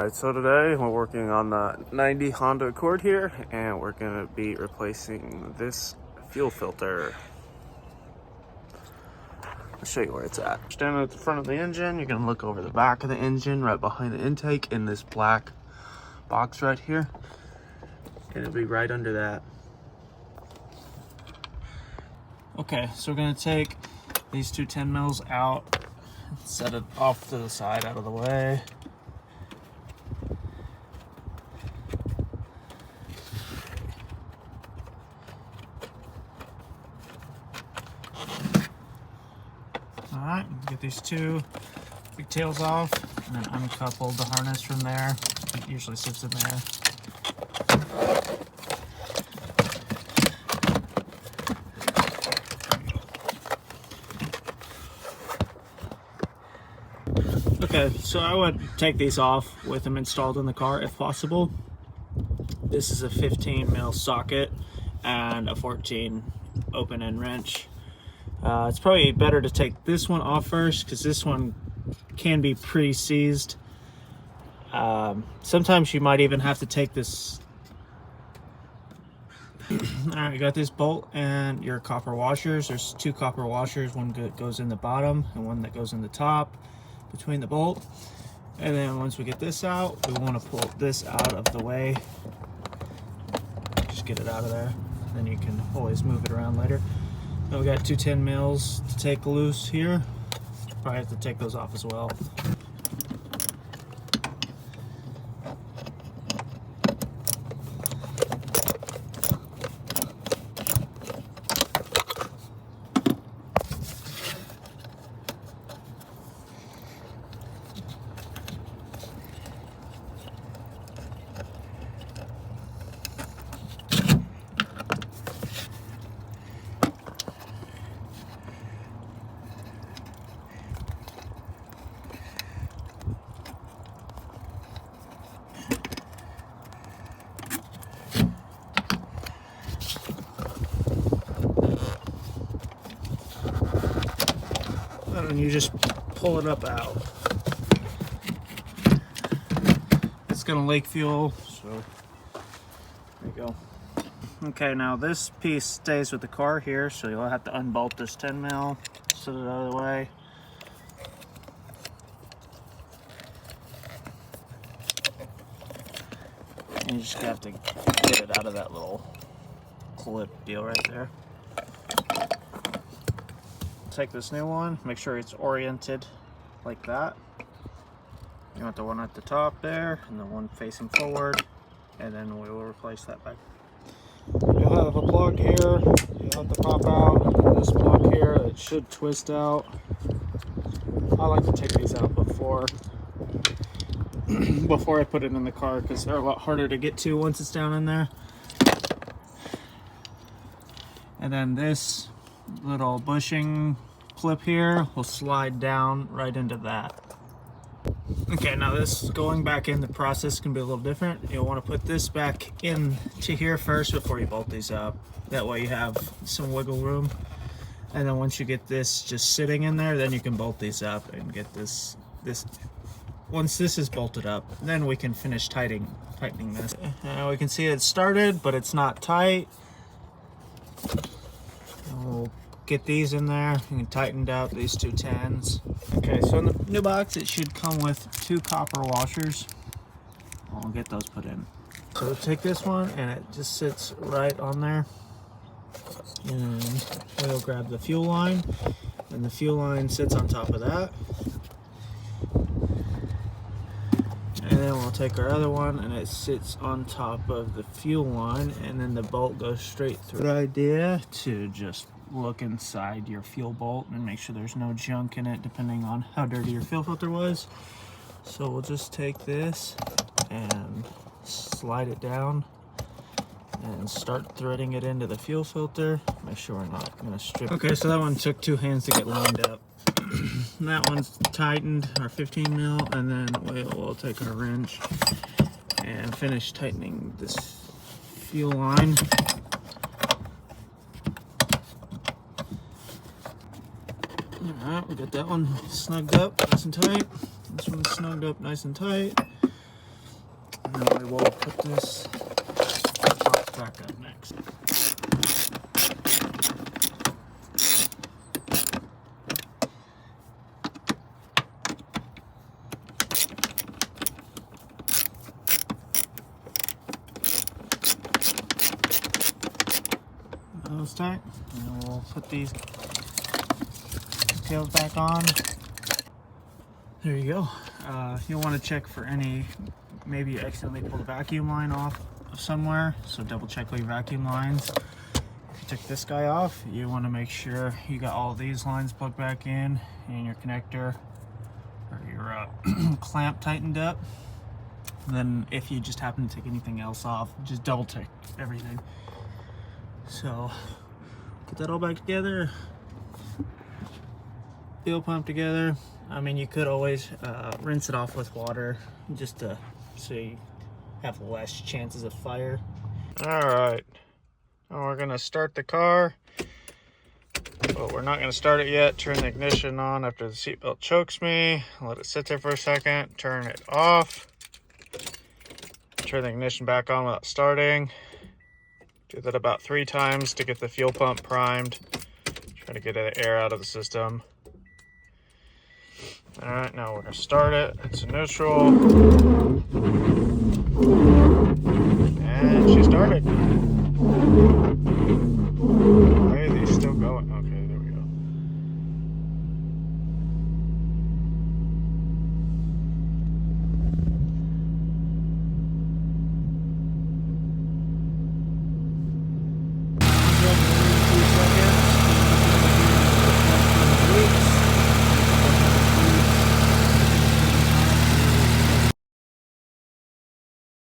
Alright, so today we're working on the 90 Honda Accord here, and we're going to be replacing this fuel filter. I'll show you where it's at. Standing at the front of the engine, you're going to look over the back of the engine, right behind the intake, in this black box right here. And it'll be right under that. Okay, so we're going to take these two 10 mils out, set it off to the side out of the way. Alright, get these two pigtails off and then uncouple the harness from there. It usually sits in there. Okay, so I would take these off with them installed in the car if possible. This is a 15 mil socket and a 14 open end wrench. It's probably better to take this one off first because this one can be pre-seized. Sometimes you might even have to take this. Alright, you got this bolt and your copper washers. There's two copper washers, one that goes in the bottom and one that goes in the top between the bolt. And then once we get this out, we want to pull this out of the way. Just get it out of there. Then you can always move it around later. Now we got two 10 mils to take loose here. Probably have to take those off as well. And you just pull it up out. It's gonna leak fuel, so there you go. Okay, now this piece stays with the car here, so you'll have to unbolt this 10 mil, set it out of the way. And you just have to get it out of that little clip deal right there. Take this new one, make sure it's oriented like that. You want the one at the top there and the one facing forward, and then we will replace that back. You'll have a plug here, you'll have to pop out, and this plug here, it should twist out. I like to take these out before I put it in the car because they're a lot harder to get to once it's down in there. And then this little bushing clip here will slide down right into that. Okay, now this going back in the process can be a little different. You'll want to put this back into here first before you bolt these up. That way you have some wiggle room. And then once you get this just sitting in there, then you can bolt these up and get this. Once this is bolted up, then we can finish tightening this. We can see it started, but it's not tight. We'll get these in there and tightened out these two 10s. Okay, so in the new box it should come with two copper washers. I'll get those put in. So we'll take this one and it just sits right on there. And we'll grab the fuel line, and the fuel line sits on top of that. And then we'll take our other one and it sits on top of the fuel line, and then the bolt goes straight through. Good idea to just look inside your fuel bolt and make sure there's no junk in it depending on how dirty your fuel filter was. So we'll just take this and slide it down and start threading it into the fuel filter. Make sure we're not going to strip. Okay, so that one took two hands to get lined up. That one's tightened, our 15 mil, and then we'll take our wrench and finish tightening this fuel line. Alright, we got that one snugged up nice and tight. This one's snugged up nice and tight. then we will put this box back up next. Those tight, and then we'll put these tails back on. There you go. You'll want to check for any, maybe you accidentally pulled a vacuum line off of somewhere, so double check all your vacuum lines. If you took this guy off, you want to make sure you got all these lines plugged back in and your connector or your clamp tightened up. And then if you just happen to take anything else off, just double check everything. So get that all back together, fuel pump together. I mean, you could always rinse it off with water just to, so you have less chances of fire. All right, now we're gonna start the car, but we're not gonna start it yet. Turn the ignition on after the seatbelt chokes me. Let it sit there for a second, turn it off. Turn the ignition back on without starting. Do that about 3 times to get the fuel pump primed. Try to get the air out of the system. All right, now we're gonna start it. It's in neutral.